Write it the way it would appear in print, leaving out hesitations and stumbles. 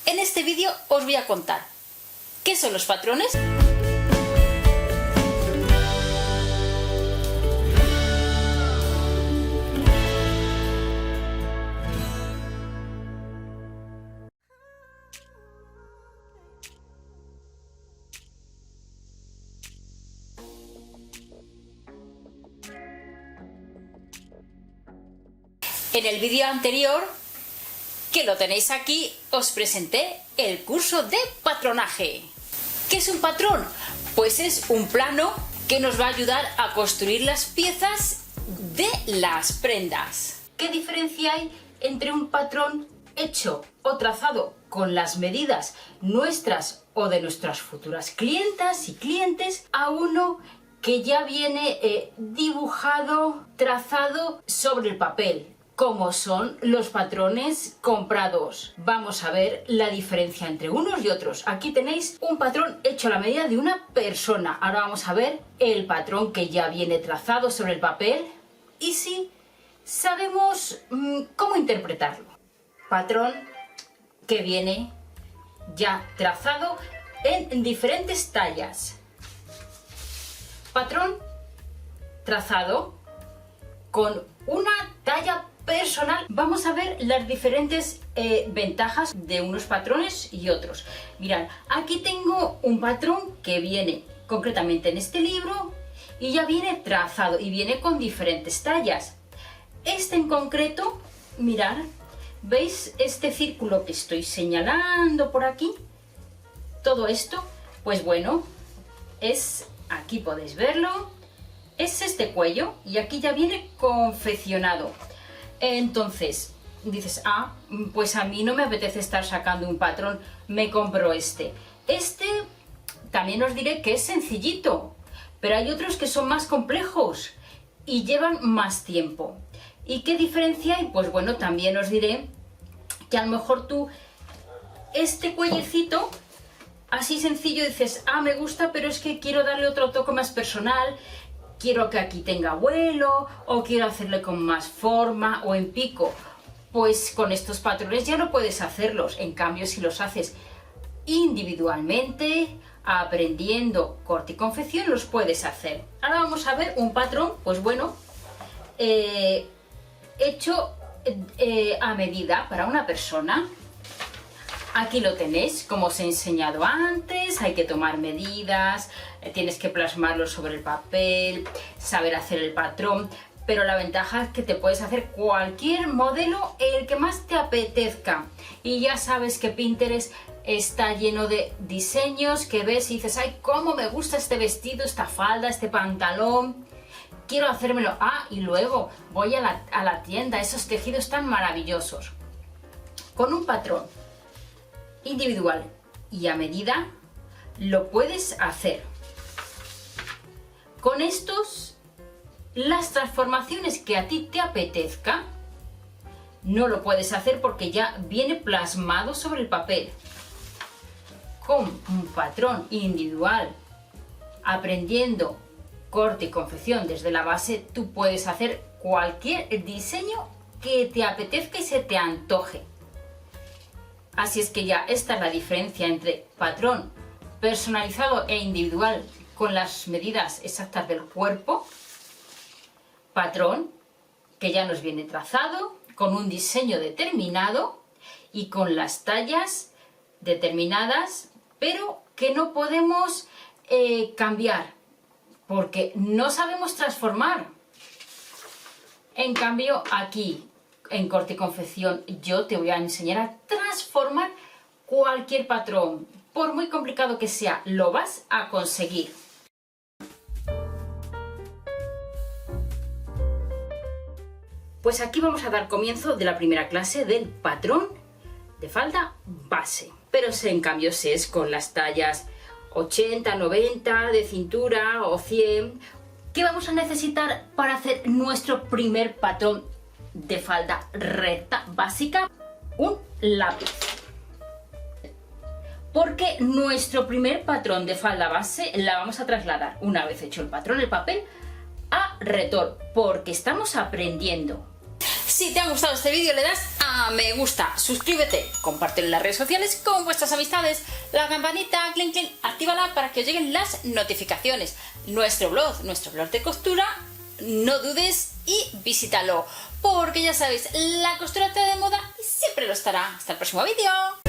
En este vídeo os voy a contar qué son los patrones, en el vídeo anterior, que lo tenéis aquí, os presenté el curso de patronaje. ¿Qué es un patrón? Pues es un plano que nos va a ayudar a construir las piezas de las prendas. ¿Qué diferencia hay entre un patrón hecho o trazado con las medidas nuestras o de nuestras futuras clientas y clientes a uno que ya viene dibujado, trazado sobre el papel? ¿Cómo son los patrones comprados? Vamos a ver la diferencia entre unos y otros. Aquí tenéis un patrón hecho a la medida de una persona. Ahora vamos a ver el patrón que ya viene trazado sobre el papel y si sabemos cómo interpretarlo. Patrón que viene ya trazado en diferentes tallas. Patrón trazado con una talla personal. Vamos a ver las diferentes ventajas de unos patrones y otros. Mirad, aquí tengo un patrón que viene concretamente en este libro y ya viene trazado y viene con diferentes tallas. Este en concreto, mirad, ¿veis este círculo que estoy señalando por aquí? Todo esto, pues bueno, aquí podéis verlo, es este cuello y aquí ya viene confeccionado. Entonces, dices, pues a mí no me apetece estar sacando un patrón, me compro este. Este también os diré que es sencillito, pero hay otros que son más complejos y llevan más tiempo. ¿Y qué diferencia hay? Pues bueno, también os diré que a lo mejor tú, este cuellecito, así sencillo, dices, me gusta, pero es que quiero darle otro toque más personal. Quiero que aquí tenga vuelo o quiero hacerle con más forma o en pico. Pues con estos patrones ya no puedes hacerlos. En cambio, si los haces individualmente, aprendiendo corte y confección, los puedes hacer. Ahora vamos a ver un patrón, pues bueno, hecho a medida para una persona. Aquí lo tenéis, como os he enseñado antes, hay que tomar medidas, tienes que plasmarlo sobre el papel, saber hacer el patrón, pero la ventaja es que te puedes hacer cualquier modelo, el que más te apetezca. Y ya sabes que Pinterest está lleno de diseños que ves y dices, ¡ay, cómo me gusta este vestido, esta falda, este pantalón! Quiero hacérmelo. Y luego voy a la tienda, esos tejidos tan maravillosos. Con un patrón individual y a medida lo puedes hacer. Con estos, las transformaciones que a ti te apetezca no lo puedes hacer porque ya viene plasmado sobre el papel. Con un patrón individual, aprendiendo corte y confección desde la base, tú puedes hacer cualquier diseño que te apetezca y se te antoje. Así es que ya esta es la diferencia entre patrón personalizado e individual con las medidas exactas del cuerpo. Patrón que ya nos viene trazado, con un diseño determinado y con las tallas determinadas, pero que no podemos cambiar porque no sabemos transformar. En cambio, aquí en corte y confección yo te voy a enseñar a transformar cualquier patrón. Por muy complicado que sea, lo vas a conseguir. Pues aquí vamos a dar comienzo de la primera clase del patrón de falda base. Pero en cambio si es con las tallas 80, 90 de cintura o 100. ¿Qué vamos a necesitar para hacer nuestro primer patrón de falda recta básica? Un lápiz. Porque nuestro primer patrón de falda base la vamos a trasladar, una vez hecho el patrón, el papel, a retor, porque estamos aprendiendo. Si te ha gustado este vídeo le das a a me gusta, suscríbete, compártelo en las redes sociales con vuestras amistades, la campanita, clink, clink, actívala para que os lleguen las notificaciones. Nuestro blog de costura, no dudes y visítalo, porque ya sabéis, la costura está de moda y siempre lo estará. Hasta el próximo vídeo.